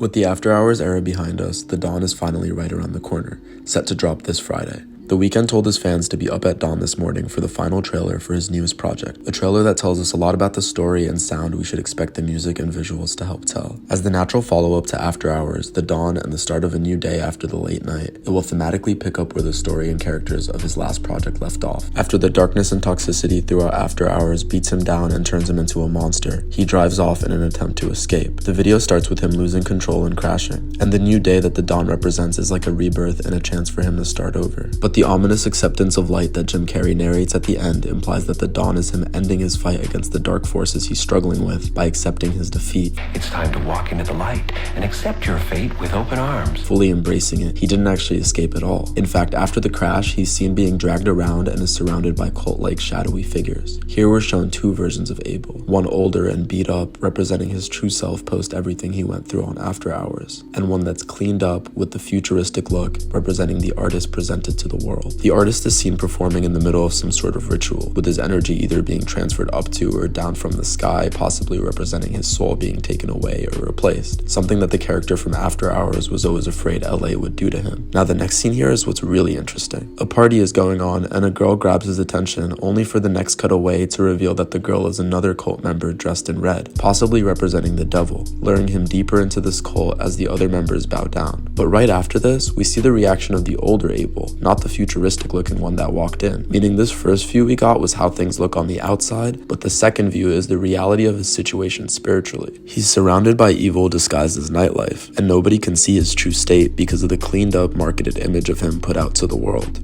With the After Hours era behind us, the dawn is finally right around the corner, set to drop this Friday. The Weeknd told his fans to be up at dawn this morning for the final trailer for his newest project, a trailer that tells us a lot about the story and sound we should expect the music and visuals to help tell. As the natural follow-up to After Hours, the dawn, and the start of a new day after the late night, it will thematically pick up where the story and characters of his last project left off. After the darkness and toxicity throughout After Hours beats him down and turns him into a monster, he drives off in an attempt to escape. The video starts with him losing control and crashing, and the new day that the dawn represents is like a rebirth and a chance for him to start over. But the ominous acceptance of light that Jim Carrey narrates at the end implies that the dawn is him ending his fight against the dark forces he's struggling with by accepting his defeat. It's time to walk into the light and accept your fate with open arms. Fully embracing it, he didn't actually escape at all. In fact, after the crash, he's seen being dragged around and is surrounded by cult-like shadowy figures. Here we're shown two versions of Abel, one older and beat up, representing his true self post everything he went through on After Hours, and one that's cleaned up with the futuristic look, representing the artist presented to the world. The artist is seen performing in the middle of some sort of ritual, with his energy either being transferred up to or down from the sky, possibly representing his soul being taken away or replaced, something that the character from After Hours was always afraid LA would do to him. Now the next scene here is what's really interesting. A party is going on and a girl grabs his attention, only for the next cut away to reveal that the girl is another cult member dressed in red, possibly representing the devil, luring him deeper into this cult as the other members bow down. But right after this, we see the reaction of the older Abel, not the futuristic looking one that walked in, meaning this first view we got was how things look on the outside, but the second view is the reality of his situation spiritually. He's surrounded by evil disguised as nightlife, and nobody can see his true state because of the cleaned up marketed image of him put out to the world.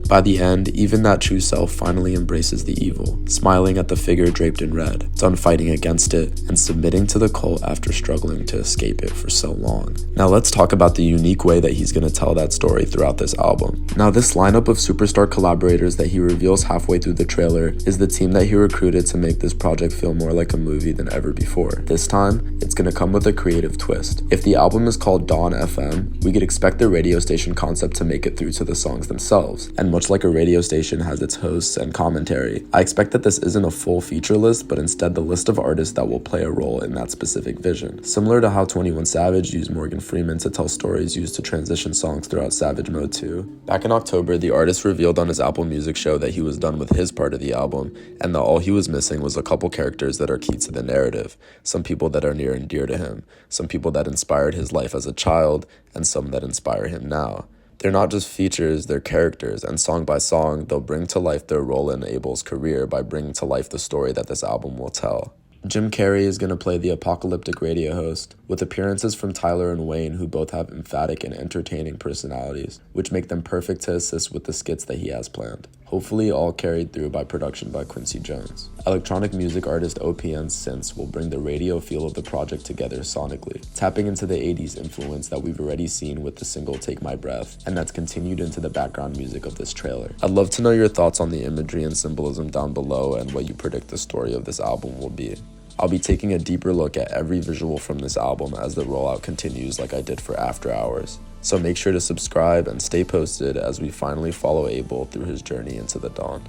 By the end, even that true self finally embraces the evil, smiling at the figure draped in red, done fighting against it, and submitting to the cult after struggling to escape it for so long. Now let's talk about the unique way that he's going to tell that story throughout this album. Now this lineup of superstar collaborators that he reveals halfway through the trailer is the team that he recruited to make this project feel more like a movie than ever before. This time, it's going to come with a creative twist. If the album is called Dawn FM, we could expect the radio station concept to make it through to the songs themselves, and much like a radio station has its hosts and commentary, I expect that this isn't a full feature list, but instead the list of artists that will play a role in that specific vision. Similar to how 21 Savage used Morgan Freeman to tell stories used to transition songs throughout Savage Mode 2. Back in October, the artist revealed on his Apple Music show that he was done with his part of the album, and that all he was missing was a couple characters that are key to the narrative, some people that are near and dear to him, some people that inspired his life as a child, and some that inspire him now. They're not just features, they're characters, and song by song, they'll bring to life their role in Abel's career by bringing to life the story that this album will tell. Jim Carrey is going to play the apocalyptic radio host, with appearances from Tyler and Wayne, who both have emphatic and entertaining personalities, which make them perfect to assist with the skits that he has planned. Hopefully all carried through by production by Quincy Jones. Electronic music artist OPN's synths will bring the radio feel of the project together sonically, tapping into the 80s influence that we've already seen with the single Take My Breath, and that's continued into the background music of this trailer. I'd love to know your thoughts on the imagery and symbolism down below and what you predict the story of this album will be. I'll be taking a deeper look at every visual from this album as the rollout continues like I did for After Hours. So make sure to subscribe and stay posted as we finally follow Abel through his journey into the dawn.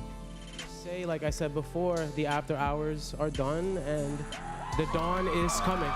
Like I said before, the After Hours are done and the dawn is coming.